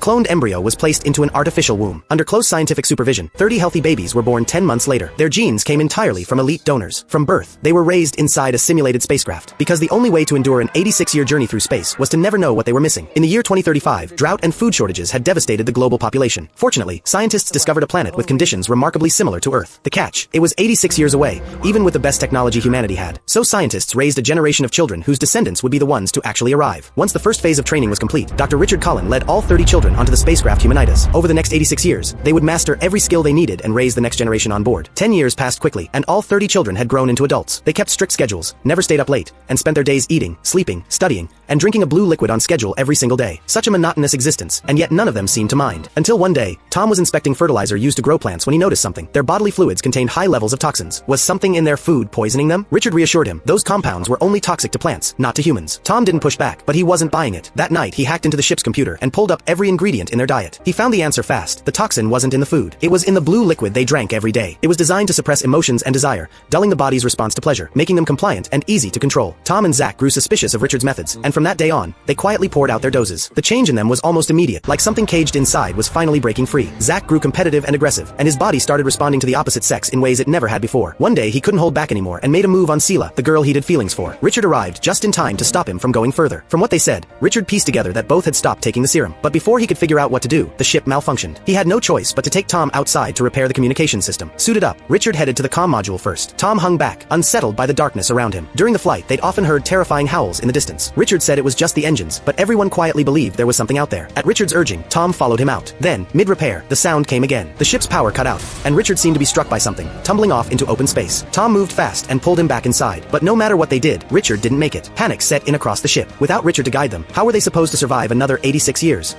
cloned embryo was placed into an artificial womb. Under close scientific supervision, 30 healthy babies were born 10 months later. Their genes came entirely from elite donors. From birth, they were raised inside a simulated spacecraft, because the only way to endure an 86-year journey through space was to never know what they were missing. In the year 2035, drought and food shortages had devastated the global population. Fortunately, scientists discovered a planet with conditions remarkably similar to Earth. The catch: it was 86 years away, even with the best technology humanity had. So scientists raised a generation of children whose descendants would be the ones to actually arrive. Once the first phase of training was complete, Dr. Richard Cullen led all 30 children onto the spacecraft Humanitas. Over the next 86 years, they would master every skill they needed and raise the next generation on board. 10 years passed quickly, and all 30 children had grown into adults. They kept strict schedules, never stayed up late, and spent their days eating, sleeping, studying, and drinking a blue liquid on schedule every single day. Such a monotonous existence, and yet none of them seemed to mind. Until one day, Tom was inspecting fertilizer used to grow plants when he noticed something. Their bodily fluids contained high levels of toxins. Was something in their food poisoning them? Richard reassured him those compounds were only toxic to plants, not to humans. Tom didn't push back, but he wasn't buying it. That night, he hacked into the ship's computer and pulled up every ingredient in their diet. He found the answer fast. The toxin wasn't in the food. It was in the blue liquid they drank every day. It was designed to suppress emotions and desire, dulling the body's response to pleasure, making them compliant and easy to control. Tom and Zach grew suspicious of Richard's methods, and from that day on, they quietly poured out their doses. The change in them was almost immediate, like something caged inside was finally breaking free. Zach grew competitive and aggressive, and his body started responding to the opposite sex in ways it never had before. One day, he couldn't hold back anymore and made a move on Sela, the girl he'd had feelings for. Richard arrived just in time to stop him from going further. From what they said, Richard pieced together that both had stopped taking the serum. But before he could figure out what to do, the ship malfunctioned. He had no choice but to take Tom outside to repair the communication system. Suited up, Richard headed to the comm module first. Tom hung back, unsettled by the darkness around him. During the flight, they'd often heard terrifying howls in the distance. Richard said it was just the engines, but everyone quietly believed there was something out there. At Richard's urging, Tom followed him out. Then, mid-repair, the sound came again. The ship's power cut out, and Richard seemed to be struck by something, tumbling off into open space. Tom moved fast and pulled him back inside, but no matter what they did, Richard didn't make it. Panic set in across the ship. Without Richard to guide them, how were they supposed to survive another 86 years?